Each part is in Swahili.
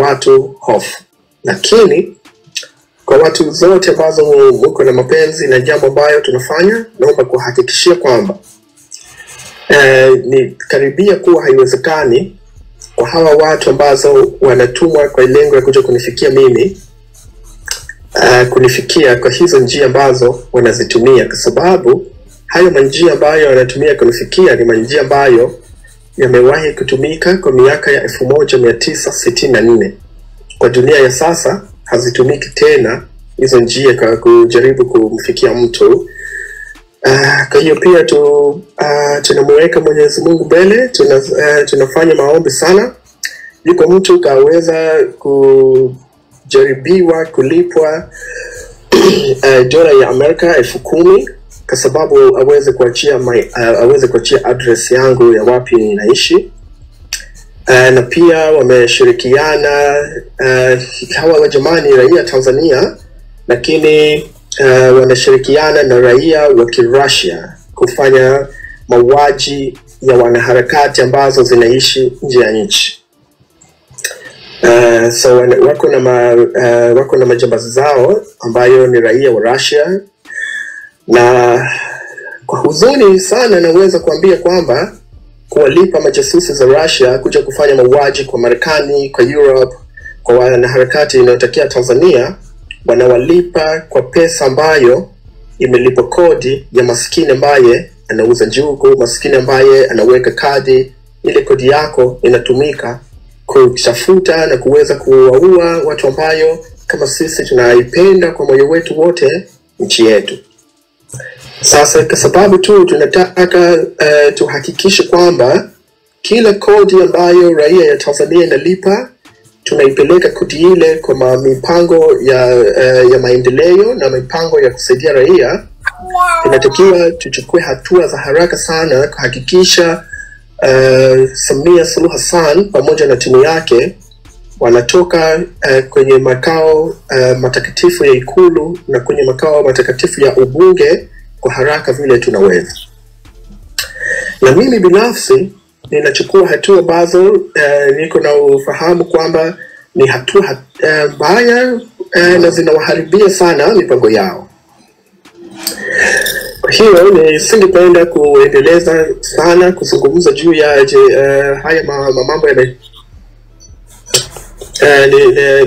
watu hofu. Lakini kwa watu zote ambazo mko na mapenzi na jambo ambayo tunafanya, naomba kuhakikishia kwamba ni karibia kuwa haiwezekani kwa hawa watu ambazo wanatumwa kwa lengo ya kuja kunifikia mimi, kunifikia kwa hizo njia ambazo wanazitumia, kwa sababu hayo manjia ambayo wanatumia kunifikia ni manjia ambayo yamewahi kutumika kwa miaka ya 1964. Kwa dunia ya sasa hazitumiki tena hizo njia kwa kujaribu kumfikia mtu. Kwa hiyo pia tunamweka Mwenyezi Mungu mbele, tunafanya maombi sana. Yuko mtu kaweza kujaribiwa kulipwa dola ya Amerika 10,000 kwa sababu aweze kuachia address yangu ya wapi ninaishi. Na pia wameshirikiana hawa wajamani raia Tanzania, lakini wanashirikiana na raia wa Russia kufanya mauaji ya wanaharakati ambazo zinaishi nje ya nchi. So wako na majambazi zao ambayo ni raia wa Russia, na kwa huzuni sana naweza kuambia kwamba kuwalipa majasusi za Russia kuja kufanya mauaji kwa Marekani, kwa Europe, kwa wanaharakati inayotakia Tanzania, wanawalipa kwa pesa ambayo imelipa kodi ya maskini ambaye anauza njugu, maskini ambaye anaweka kadi. Ile kodi yako inatumika kutafuta na kuweza kuwaua watu ambayo kama sisi tunaipenda kwa moyo wetu wote nchi yetu. Sasa kwa sababu tu tunataka tuhakikishe kwamba kila kodi ambayo raia ya Tanzania inalipa, tunaipeleka kodi ile kwa mipango ya maendeleo na mipango ya kusaidia raia. Tunatakiwa tuchukue hatua za haraka sana kuhakikisha Samia Suluhu Hassan pamoja na timu yake wanatoka kwenye makao matakatifu ya Ikulu na kwenye makao matakatifu ya ubunge kwa haraka vile tunaweza. Na mimi binafsi ninachukua hatua ambazo niko na ufahamu kwamba ni hatua mbaya na zinawaharibia sana mipango yao. Hiyo nisingependa kuendeleza sana kuzungumza juu ya haya mambo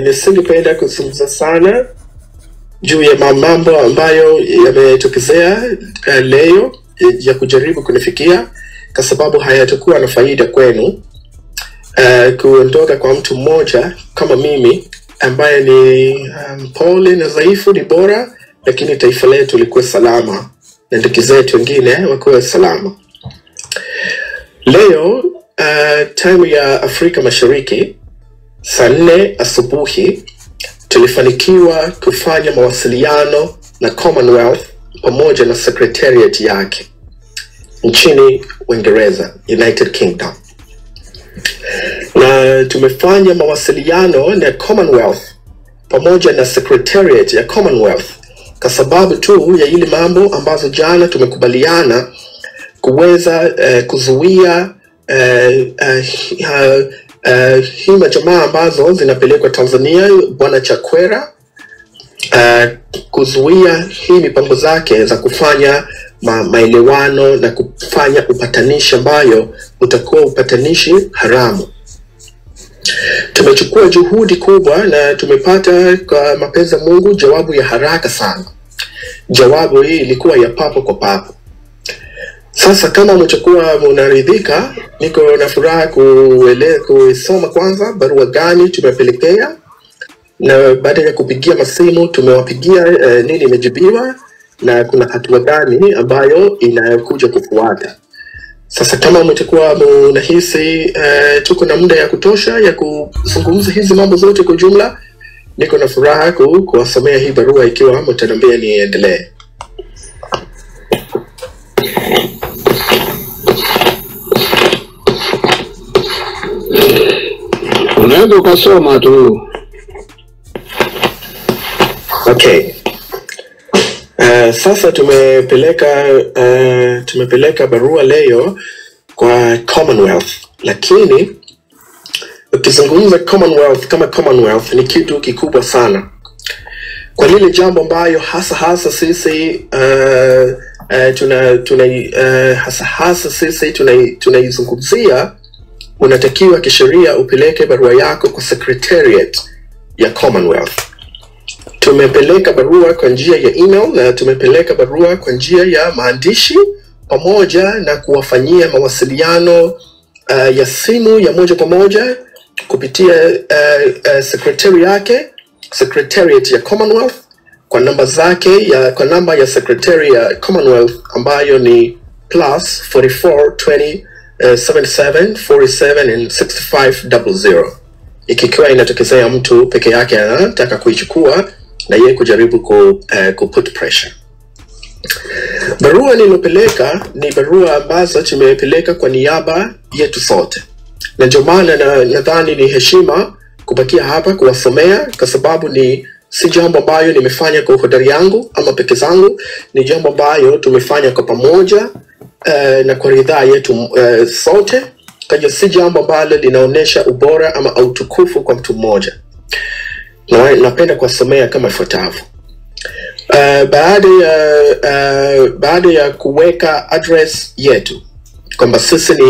nisingependa kuzungumza sana juu ya mambo ambayo yametokezea leo ya kujaribu kunifikia, kwa sababu hayatakuwa na faida kwenu. Kuondoka kwa mtu mmoja kama mimi ambaye ni mpole na dhaifu ni bora, lakini taifa letu likuwe salama na ndugu zetu wengine wakuwe salama. Leo time ya Afrika Mashariki saa 4 asubuhi tulifanikiwa kufanya mawasiliano na Commonwealth pamoja na Secretariat yake nchini Uingereza, United Kingdom. Na tumefanya mawasiliano na Commonwealth pamoja na Secretariat ya Commonwealth kwa sababu tu ya ile mambo ambazo jana tumekubaliana kuweza kuzuia hii majamaa ambazo zinapelekwa Tanzania, Bwana Chakwera, kuzuia hii mipango zake za kufanya maelewano na kufanya upatanishi ambayo utakuwa upatanishi haramu. Tumechukua juhudi kubwa na tumepata kwa mapenzi ya Mungu jawabu ya haraka sana. Jawabu hii ilikuwa ya papo kwa papo. Sasa kama mtakuwa mnaridhika, niko na furaha kuisoma kwanza barua gani tumepelekea, na baada ya kupigia masimu tumewapigia nini imejibiwa na kuna hatua gani ambayo inayokuja kufuata. Sasa kama mtakuwa mnahisi tuko na muda ya kutosha ya kuzungumza hizi mambo zote kwa jumla, niko na furaha kuwasomea hii barua ikiwa mtaniambia niendelee. Unaweza ukasoma tu. Okay. Sasa tumepeleka barua leo kwa Commonwealth, lakini ukizungumza Commonwealth kama Commonwealth ni kitu kikubwa sana. Kwa lile jambo ambayo hasa sisi tunaizungumzia, unatakiwa kisheria upeleke barua yako kwa Secretariat ya Commonwealth. Tumepeleka barua kwa njia ya email na tumepeleka barua kwa njia ya maandishi, pamoja na kuwafanyia mawasiliano ya simu ya moja kwa moja kupitia Secretariat ya Commonwealth kwa namba zake kwa namba ya Secretary ya Commonwealth ambayo ni +44 20 77 47 and 6500. Ikiwa inatokezea mtu peke yake anataka kuichukua na yeye kujaribu put pressure. Barua nilopeleka ni barua ambazo tumepeleka kwa niaba yetu sote. Na ndio maana nadhani ni heshima kubakia hapa kuwasomea, kwa sababu si jambo ambayo nimefanya kwa uhodari yangu ama peke zangu, ni jambo ambayo tumefanya kwa pamoja na kwa ridhaa yetu sote. Kwa hiyo si jambo ambalo linaonesha ubora ama utukufu kwa mtu mmoja. Na napenda kuwasomea kama ifuatavyo. Baada ya kuweka address yetu kwamba sisi ni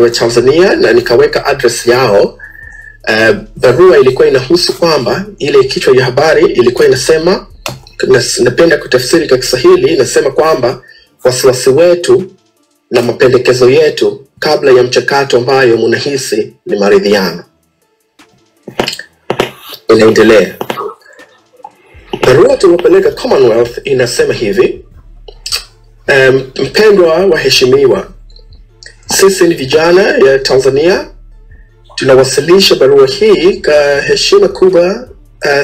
wa Tanzania na nikaweka address yao, barua ilikuwa inahusu kwamba ile kichwa ya habari ilikuwa inasema, napenda kutafsiri kwa Kiswahili, inasema kwamba wasiwasi wetu na mapendekezo yetu kabla ya mchakato ambayo mnahisi ni maridhiano. Inaendelea. Barua tuliyopeleka Commonwealth inasema hivi: mpendwa waheshimiwa, sisi ni vijana ya Tanzania. Tunawasilisha barua hii kwa heshima kubwa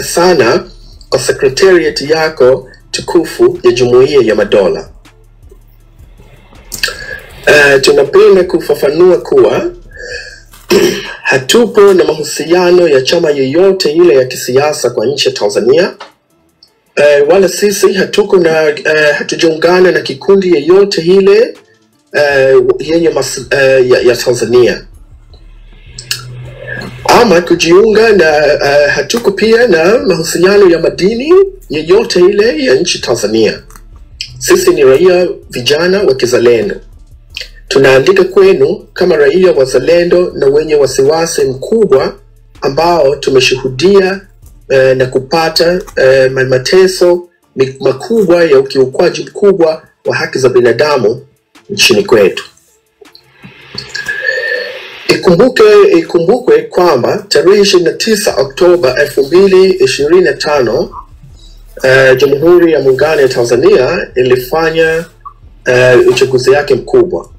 sana kwa Secretariat yako tukufu ya Jumuiya ya Madola. Tunapenda kufafanua kuwa hatupo na mahusiano ya chama yoyote ile ya kisiasa kwa nchi ya Tanzania. Wala sisi hatujaungana na kikundi yoyote ile yenye ya Tanzania ama kujiunga na hatuko pia na mahusiano ya madini yoyote ile ya nchi Tanzania. Sisi ni raia vijana wa kizalendo. Tunaandika kwenu kama raia wazalendo na wenye wasiwasi mkubwa ambao tumeshuhudia na kupata mateso makubwa ya ukiukwaji mkubwa wa haki za binadamu nchini kwetu. Ikumbukwe kwamba tarehe 29 Oktoba 2025 Jamhuri ya Muungano ya Tanzania ilifanya uchaguzi yake mkubwa.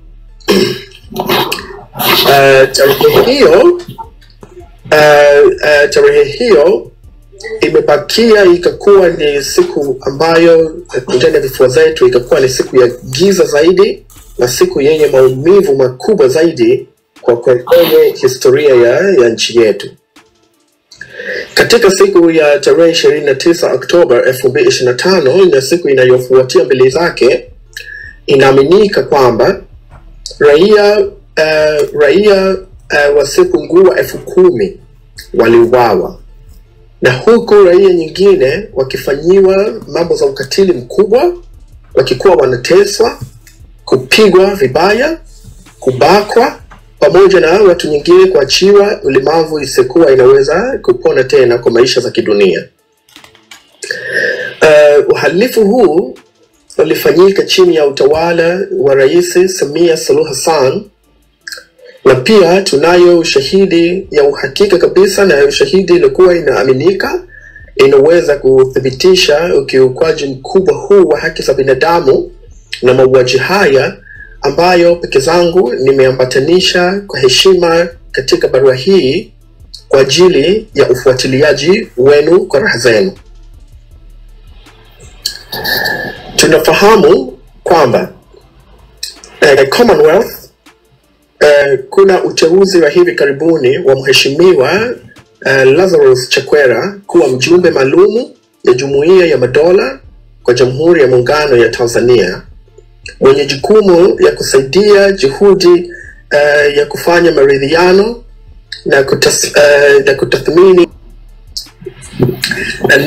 Tarehe hiyo imebakia ikakuwa ni siku ambayo ndani ya vifua zetu ikakuwa ni siku ya giza zaidi na siku yenye maumivu makubwa zaidi kwa kwenye historia ya nchi yetu. Katika siku ya tarehe 29 Oktoba 2025 na siku inayofuatia mbele zake, inaaminika kwamba raia wasiopungua 10,000 waliuawa, na huku raia nyingine wakifanyiwa mambo za ukatili mkubwa, wakikuwa wanateswa, kupigwa vibaya, kubakwa, pamoja na watu nyingine kuachiwa ulemavu isikuwa inaweza kupona tena kwa maisha za kidunia. Uhalifu huu ulifanyika chini ya utawala wa Rais Samia Suluhu Hassan, na pia tunayo ushahidi ya uhakika kabisa na ushahidi ilikuwa inaaminika inaweza kuthibitisha ukiukwaji mkubwa huu wa haki za binadamu na mauaji haya ambayo peke zangu nimeambatanisha kwa heshima katika barua hii kwa ajili ya ufuatiliaji wenu kwa raha zenu. Tunafahamu kwamba Commonwealth kuna uteuzi wa hivi karibuni wa mheshimiwa Lazarus Chakwera kuwa mjumbe maalumu ya Jumuiya ya Madola kwa Jamhuri ya Muungano ya Tanzania, mwenye jukumu ya kusaidia juhudi ya kufanya maridhiano na kutathmini na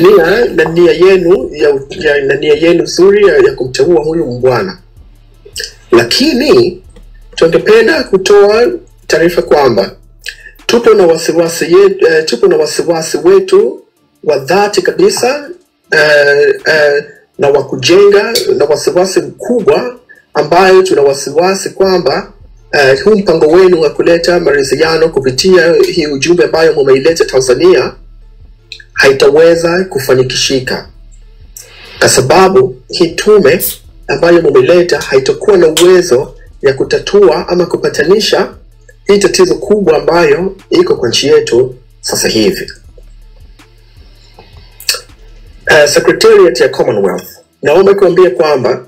nia yenu nzuri ya kumteua huyu mbwana. Lakini tungependa kutoa taarifa kwamba tupo na wasiwasi wetu wa dhati kabisa na wa kujenga, na wasiwasi mkubwa ambayo tuna wasiwasi kwamba huu mpango wenu wa kuleta maridhiano kupitia hii ujumbe ambayo mumeileta Tanzania haitaweza kufanikishika, kwa sababu hii tume ambayo mumeleta haitakuwa na uwezo ya kutatua ama kupatanisha hii tatizo kubwa ambayo iko kwa nchi yetu sasa hivi. Secretariat ya Commonwealth, naomba kuambia kwamba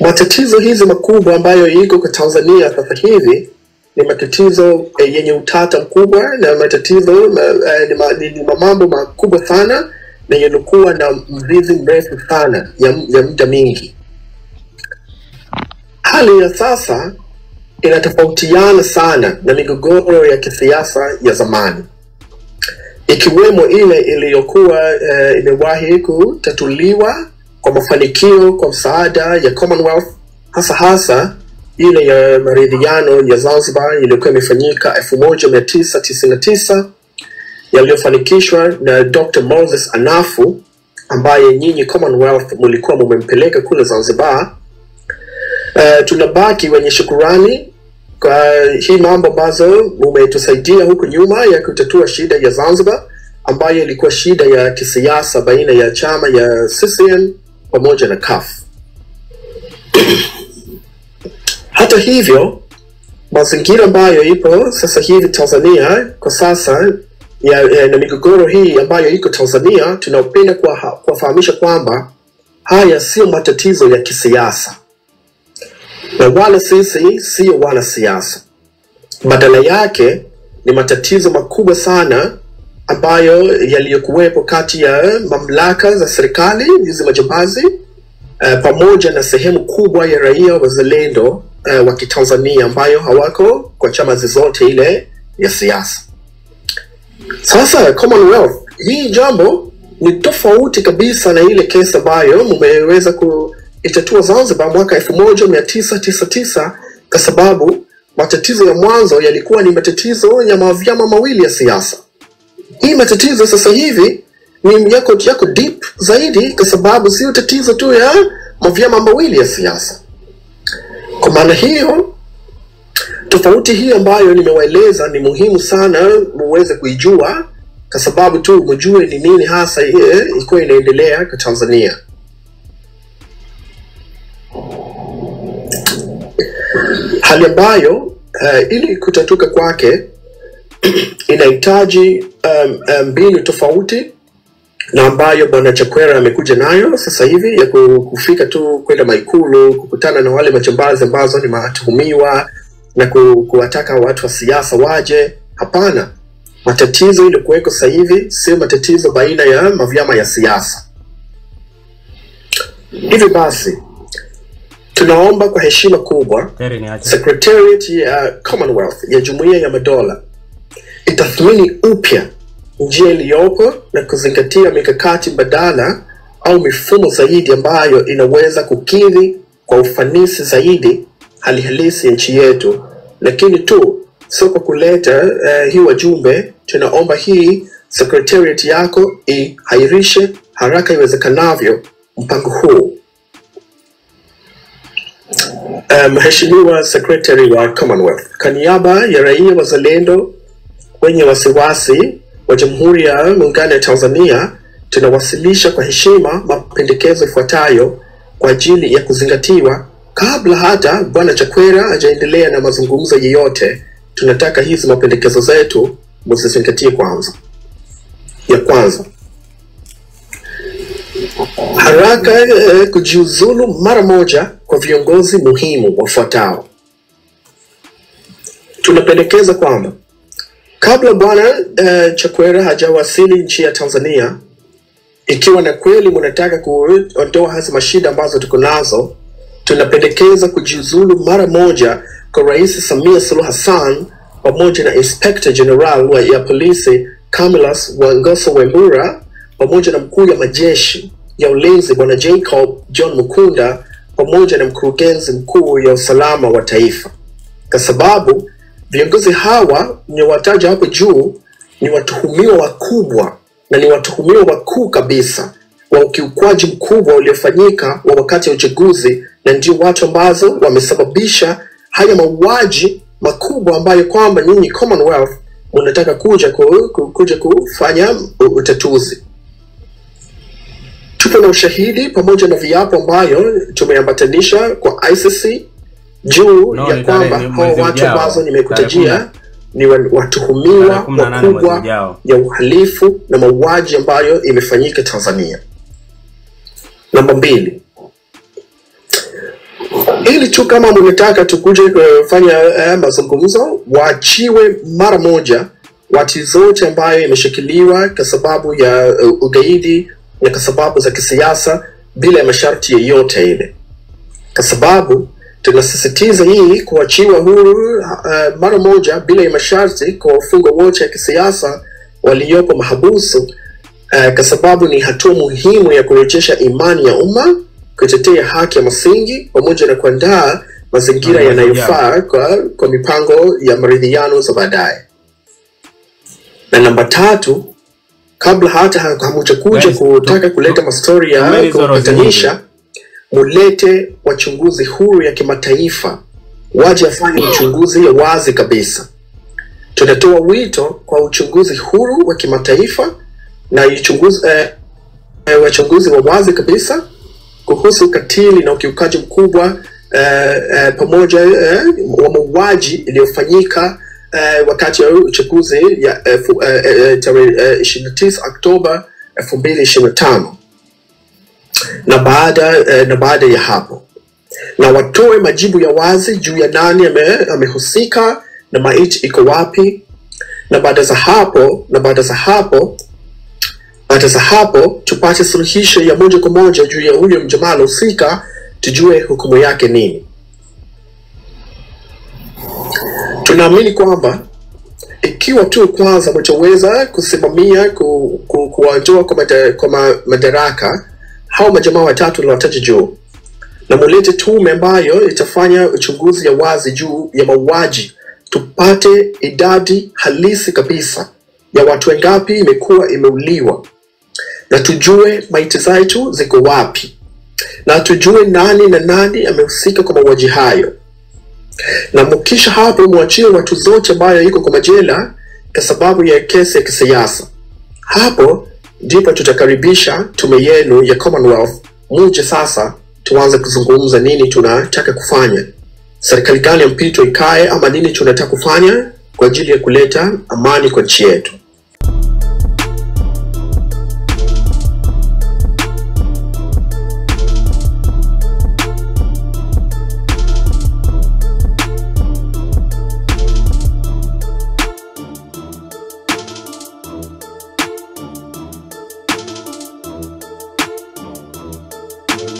matatizo hizi makubwa ambayo iko kwa Tanzania sasa hivi ni matatizo yenye utata mkubwa, na matatizo ni mambo makubwa sana na yanakuwa na mrizi mrefu sana ya muda mingi. Hali ya sasa inatofautiana sana na migogoro ya kisiasa ya zamani, ikiwemo ile iliyokuwa imewahi kutatuliwa kwa mafanikio kwa msaada ya Commonwealth, hasa ile ya maridhiano ya Zanzibar iliyokuwa imefanyika 1999 yaliyofanikishwa na Dr. Moses Anafu, ambaye nyinyi Commonwealth mlikuwa mmempeleka kule Zanzibar. Tunabaki wenye shukrani kwa hii mambo ambazo umetusaidia huku nyuma ya kutatua shida ya Zanzibar, ambayo ilikuwa shida ya kisiasa baina ya chama ya CCM pamoja na CUF. Hata hivyo, mazingira ambayo ipo sasa hivi Tanzania kwa sasa na migogoro hii ambayo iko Tanzania, tunapenda kuwafahamisha kwamba haya sio matatizo ya kisiasa, na wala sisi sio wanasiasa. Badala yake ni matatizo makubwa sana ambayo yaliyokuwepo kati ya mamlaka za serikali hizi majambazi pamoja na sehemu kubwa ya raia wazalendo wa Kitanzania ambayo hawako kwa chama zozote ile ya siasa. Sasa Commonwealth, hii jambo ni tofauti kabisa na ile kesi ambayo mmeweza kuitatua Zanzibar mwaka 1999, kwa sababu matatizo ya mwanzo yalikuwa ni matatizo ya vyama mawili ya siasa. Hii matatizo sasa hivi ni yako deep zaidi, kwa sababu sio tatizo tu ya vyama mawili ya siasa. Kwa maana hiyo, tofauti hii ambayo nimewaeleza ni muhimu sana muweze kuijua, kwa sababu tu mjue ni nini hasa iko inaendelea kwa Tanzania. Hali ambayo ili kutatuka kwake inahitaji mbinu tofauti, na ambayo Bwana Chakwera amekuja nayo sasa hivi ya kufika tu kwenda Maikulu kukutana na wale majambazi ambazo ni matuhumiwa na kuwataka watu wa siasa waje. Hapana, matatizo ile kuweko sasa hivi sio matatizo baina ya vyama ya siasa. Hivi basi tunaomba kwa heshima kubwa Secretariat ya Commonwealth ya Jumuiya ya Madola itathmini upya njia iliyopo na kuzingatia mikakati badala au mifumo zaidi ambayo inaweza kukidhi kwa ufanisi zaidi hali halisi ya nchi yetu. Lakini tu sio kwa kuleta hii wajumbe. Tunaomba hii Secretariat yako ihairishe haraka iwezekanavyo mpango huu. Mheshimiwa Secretary wa Commonwealth, kwa niaba ya raia wazalendo wenye wasiwasi wa Jamhuri ya Muungano ya Tanzania, tunawasilisha kwa heshima mapendekezo ifuatayo kwa ajili ya kuzingatiwa kabla hata Bwana Chakwera hajaendelea na mazungumzo yoyote. Tunataka hizi mapendekezo zetu mzizingatie kwanza. Ya kwanza, haraka kujiuzulu mara moja kwa viongozi muhimu wafuatao. Tunapendekeza kwamba kabla Bwana Chakwera hajawasili nchi ya Tanzania, ikiwa na kweli mnataka kuondoa hasa mashida ambazo tuko nazo, tunapendekeza kujiuzulu mara moja kwa Rais Samia Suluhu Hassan pamoja na Inspector General ya polisi Camillus Wangoso Wambura, pamoja na mkuu ya majeshi ya ulinzi Bwana Jacob John Mukunda, pamoja na mkurugenzi mkuu ya usalama wa taifa. Kwa sababu viongozi hawa ni wataja hapo juu ni watuhumiwa wakubwa na ni watuhumiwa wakuu kabisa wa ukiukwaji mkubwa uliofanyika wa wakati wa uchaguzi, na ndio watu ambazo wamesababisha haya mauaji makubwa ambayo kwamba nyinyi Commonwealth mnataka kuja kufanya utatuzi. Tupo na ushahidi pamoja na viapo ambayo tumeambatanisha kwa ICC juu ya kwamba hao watu ambazo nimekutajia ni watuhumiwa wakubwa ya uhalifu na mauaji ambayo imefanyika Tanzania. Namba 2. Ili tu kama mnataka tukuje kufanya mazungumzo, waachiwe mara moja watu zote ambayo imeshikiliwa kwa sababu ya ugaidi na kwa sababu za kisiasa bila ya masharti yoyote ile. Kwa sababu tunasisitiza hii kuachiwa huru mara moja bila ya masharti kwa wafungwa wote ya kisiasa waliopo mahabusu, kwa sababu ni hatua muhimu ya kurejesha imani ya umma, kutetea haki ya msingi pamoja na kuandaa mazingira yanayofaa kwa mipango ya maridhiano za baadaye. Na namba 3, kabla hata hamujakuja kutaka kuleta mastori ya kupatanisha, mulete wachunguzi huru ya kimataifa waje afanye uchunguzi ya wazi kabisa. Tunatoa wito kwa uchunguzi huru wa kimataifa na wachunguzi wa wazi kabisa kuhusu ukatili na ukiukaji mkubwa pamoja wa mauaji iliyofanyika wakati wa uchaguzi ya tarehe 29 Oktoba 2025 na baada ya hapo, na watoe majibu ya wazi juu ya nani amehusika na maiti iko wapi, na baada za hapo tupate suluhisho ya moja kwa moja juu ya huyo mjamaa husika, tujue hukumu yake nini. Tunaamini kwamba ikiwa tu kwanza mtaweza kusimamia kuondoa kwa madaraka hao majamaa watatu wataje juu, na mulete tume ambayo itafanya uchunguzi ya wazi juu ya mauaji, tupate idadi halisi kabisa ya watu wangapi imekuwa imeuliwa, na tujue maiti zetu ziko wapi, na tujue nani amehusika kwa mauaji hayo. Na mkisha hapo muachie watu zote ambayo iko kwa majela kwa sababu ya kesi ya kisiasa. Hapo ndipo tutakaribisha tume yenu ya Commonwealth muje sasa tuanze kuzungumza nini tunataka kufanya. Serikali gani ya mpito ikae ama nini tunataka kufanya kwa ajili ya kuleta amani kwa nchi yetu.